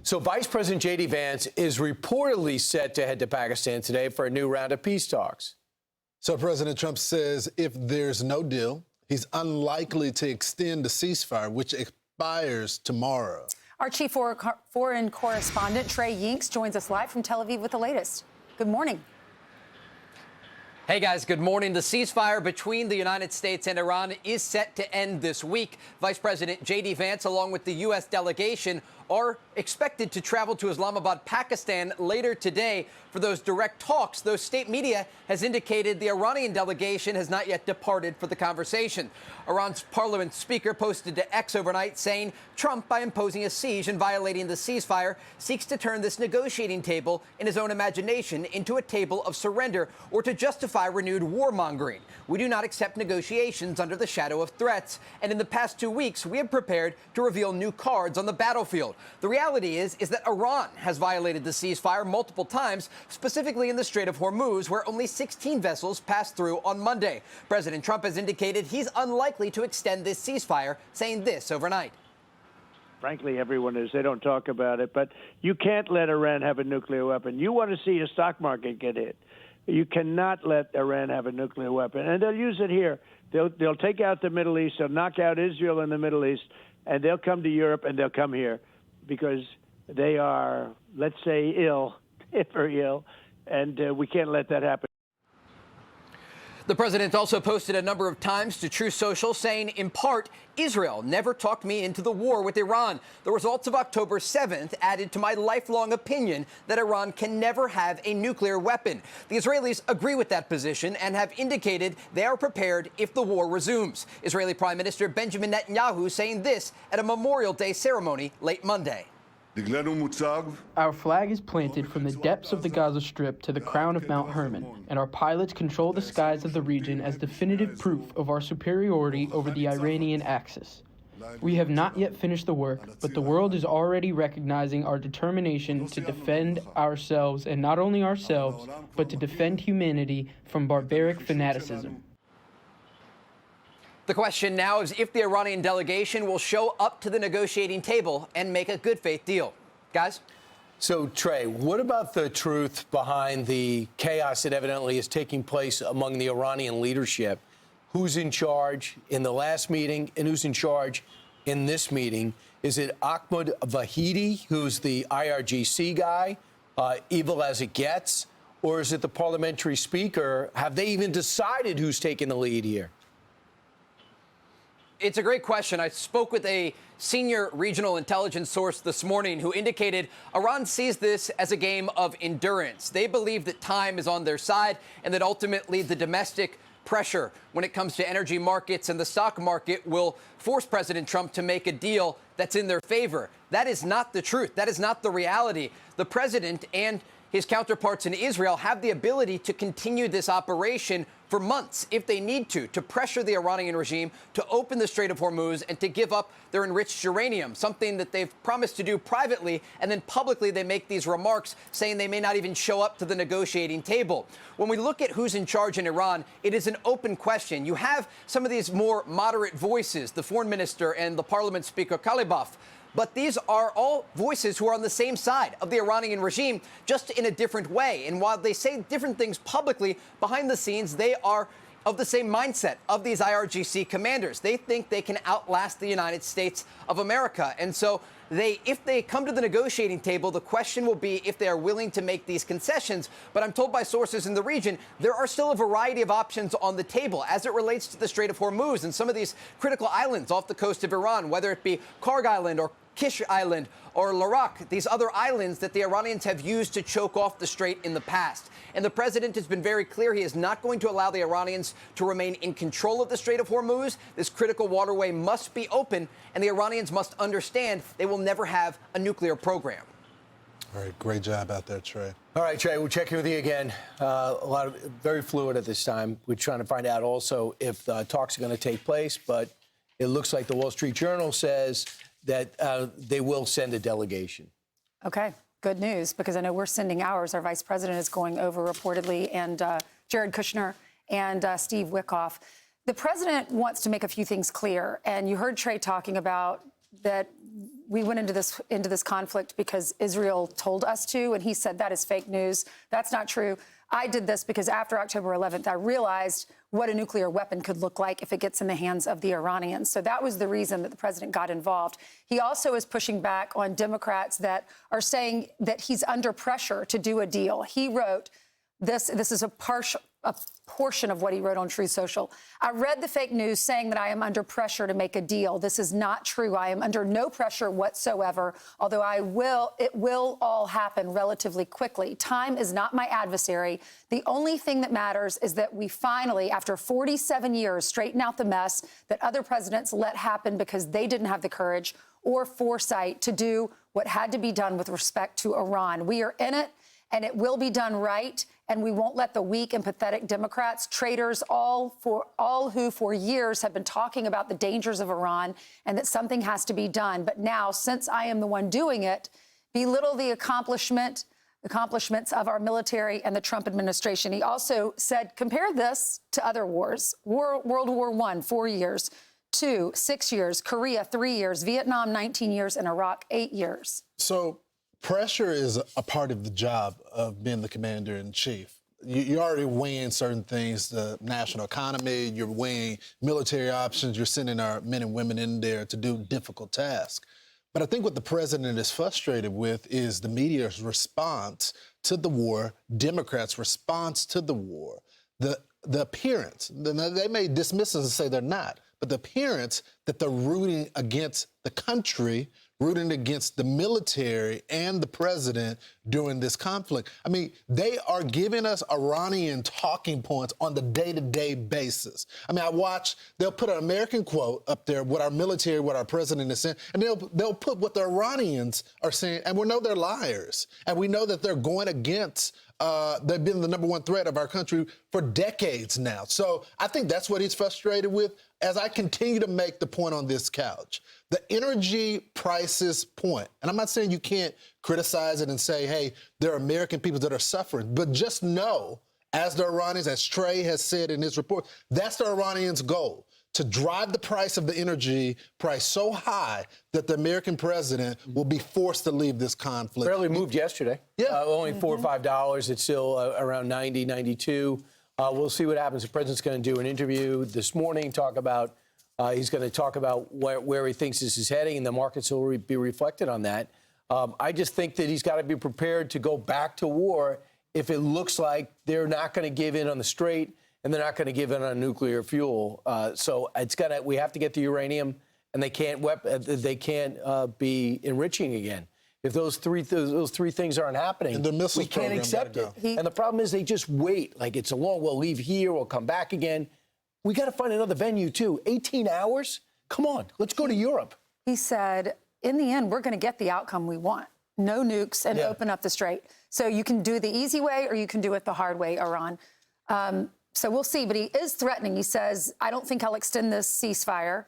So Vice President J.D. Vance is reportedly set to head to Pakistan today for a new round of peace talks. So President Trump says if there's no deal, he's unlikely to extend the ceasefire, which expires tomorrow. Our chief foreign correspondent, Trey Yingst, joins us live from Tel Aviv with the latest. Good morning. Hey guys, good morning. The ceasefire between the United States and Iran is set to end this week. Vice President J.D. Vance, along with the U.S. delegation, are expected to travel to Islamabad, Pakistan later today for those direct talks. Though state media has indicated the Iranian delegation has not yet departed for the conversation. Iran's parliament speaker posted to X overnight saying Trump, by imposing a siege and violating the ceasefire, seeks to turn this negotiating table in his own imagination into a table of surrender or to justify renewed warmongering. We do not accept negotiations under the shadow of threats. And in the past 2 weeks, we have prepared to reveal new cards on the battlefield. The reality is that Iran has violated the ceasefire multiple times, specifically in the Strait of Hormuz, where only 16 vessels passed through on Monday. President Trump has indicated he's unlikely to extend this ceasefire, saying this overnight. Frankly, everyone is. They don't talk about it, but you can't let Iran have a nuclear weapon. You want to see a stock market get hit. You cannot let Iran have a nuclear weapon, and they'll use it here. They'll take out the Middle East, they'll knock out Israel in the Middle East, and they'll come to Europe and they'll come here because they are, let's say, ill, very ill, and we can't let that happen. The president also posted a number of times to Truth Social saying, in part, Israel never talked me into the war with Iran. The results of October 7th added to my lifelong opinion that Iran can never have a nuclear weapon. The Israelis agree with that position and have indicated they are prepared if the war resumes. Israeli Prime Minister Benjamin Netanyahu saying this at a Memorial Day ceremony late Monday. Our flag is planted from the depths of the Gaza Strip to the crown of Mount Hermon, and our pilots control the skies of the region as definitive proof of our superiority over the Iranian axis. We have not yet finished the work, but the world is already recognizing our determination to defend ourselves, and not only ourselves, but to defend humanity from barbaric fanaticism. The question now is if the Iranian delegation will show up to the negotiating table and make a good faith deal. Guys? So, Trey, what about the truth behind the chaos that evidently is taking place among the Iranian leadership? Who's in charge in the last meeting and who's in charge in this meeting? Is it Ahmed Vahidi, who's the IRGC guy, evil as it gets? Or is it the parliamentary speaker? Have they even decided who's taking the lead here? It's a great question. I spoke with a senior regional intelligence source this morning who indicated Iran sees this as a game of endurance. They believe that time is on their side and that ultimately the domestic pressure when it comes to energy markets and the stock market will force President Trump to make a deal that's in their favor. That is not the truth. That is not the reality. The president and his counterparts in Israel have the ability to continue this operation for months if they need to pressure the Iranian regime to open the Strait of Hormuz and to give up their enriched uranium, something that they've promised to do privately, and then publicly they make these remarks saying they may not even show up to the negotiating table. When we look at who's in charge in Iran, it is an open question. You have some of these more moderate voices, the foreign minister and the parliament speaker, Gallup. But these are all voices who are on the same side of the Iranian regime, just in a different way. And while they say different things publicly, behind the scenes, they are of the same mindset of these IRGC commanders. They think they can outlast the United States of America. And so if they come to the negotiating table, the question will be if they are willing to make these concessions. But I'm told by sources in the region, there are still a variety of options on the table as it relates to the Strait of Hormuz and some of these critical islands off the coast of Iran, whether it be Karg Island or Kish Island or Larak, these other islands that the Iranians have used to choke off the strait in the past. And the president has been very clear he is not going to allow the Iranians to remain in control of the Strait of Hormuz. This critical waterway must be open, and the Iranians must understand they will never have a nuclear program. All right, great job out there, Trey. All right, Trey, we'll check in with you again. A lot of very fluid at this time. We're trying to find out also if talks are going to take place, but it looks like the Wall Street Journal says that they will send a delegation. Okay, good news, because I know we're sending ours. Our vice president is going over reportedly, and Jared Kushner and Steve Wickoff. The president wants to make a few things clear, and you heard Trey talking about that we went into this conflict because Israel told us to, and he said that is fake news. That's not true. I did this because after October 11th, I realized what a nuclear weapon could look like if it gets in the hands of the Iranians. So that was the reason that the president got involved. He also is pushing back on Democrats that are saying that he's under pressure to do a deal. He wrote this is a portion of what he wrote on Truth Social. I read the fake news saying that I am under pressure to make a deal. This is not true. I am under no pressure whatsoever, although it will all happen relatively quickly. Time is not my adversary. The only thing that matters is that we finally, after 47 years, straighten out the mess that other presidents let happen because they didn't have the courage or foresight to do what had to be done with respect to Iran. We are in it, and it will be done right. And we won't let the weak and pathetic Democrats, traitors, all who for years have been talking about the dangers of Iran and that something has to be done. But now, since I am the one doing it, belittle the accomplishments of our military and the Trump administration. He also said, compare this to other wars. World War I, 4 years. 2, 6 years. Korea, 3 years. Vietnam, 19 years. And Iraq, 8 years. So pressure is a part of the job of being the commander-in-chief. You're already weighing certain things, the national economy, you're weighing military options, you're sending our men and women in there to do difficult tasks. But I think what the president is frustrated with is the media's response to the war, Democrats' response to the war, the appearance. They may dismiss us and say they're not, but the appearance that they're rooting against the country, rooting against the military and the president during this conflict. I mean, they are giving us Iranian talking points on the day-to-day basis. I mean, they'll put an American quote up there, what our military, what our president is saying, and they'll put what the Iranians are saying, and we know they're liars. And we know that they're going against, they've been the number one threat of our country for decades now. So I think that's what he's frustrated with. As I continue to make the point on this couch, the energy prices point, and I'm not saying you can't criticize it and say, hey, there are American people that are suffering, but just know, as the Iranians, as Trey has said in his report, that's the Iranians' goal, to drive the price of the energy price so high that the American president will be forced to leave this conflict. Barely moved yesterday. Yeah. Only $4 or $5. It's still around 90, 92. We'll see what happens. The president's going to do an interview this morning, he's going to talk about where he thinks this is heading, and the markets will be reflected on that. I just think that he's got to be prepared to go back to war if it looks like they're not going to give in on the Strait and they're not going to give in on nuclear fuel. So we have to get the uranium, and they can't be enriching again. If those three things aren't happening, and the we can't accept it. And the problem is they just wait. Like, it's we'll leave here, we'll come back again. We got to find another venue, too. 18 hours? Come on, let's go to Europe. He said, in the end, we're going to get the outcome we want. No nukes and open up the Strait. So you can do it the easy way or you can do it the hard way, Iran. So we'll see. But he is threatening. He says, I don't think I'll extend this ceasefire.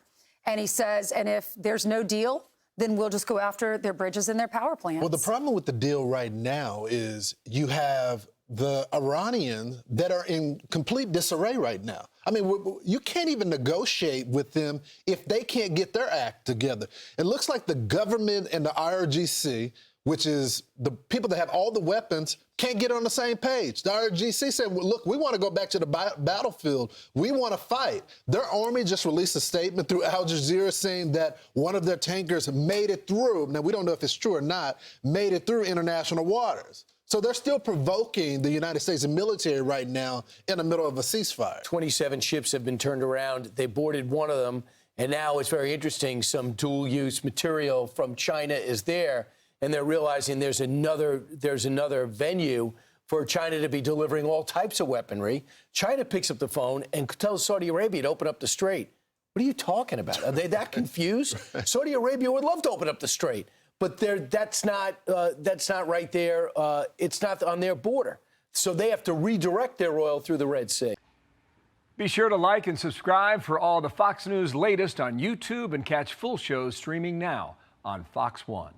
And he says, and if there's no deal, then we'll just go after their bridges and their power plants. Well, the problem with the deal right now is you have the Iranians that are in complete disarray right now. I mean, you can't even negotiate with them if they can't get their act together. It looks like the government and the IRGC, which is the people that have all the weapons, can't get on the same page. The IRGC said, well, look, we want to go back to the battlefield. We want to fight. Their army just released a statement through Al Jazeera saying that one of their tankers made it through. Now, we don't know if it's true or not, made it through international waters. So they're still provoking the United States military right now in the middle of a ceasefire. 27 ships have been turned around. They boarded one of them. And now it's very interesting. Some dual-use material from China is there. And they're realizing there's another venue for China to be delivering all types of weaponry. China picks up the phone and tells Saudi Arabia to open up the Strait. What are you talking about? Are they that confused? Saudi Arabia would love to open up the Strait, but that's not right there. It's not on their border. So they have to redirect their oil through the Red Sea. Be sure to like and subscribe for all the Fox News latest on YouTube and catch full shows streaming now on Fox One.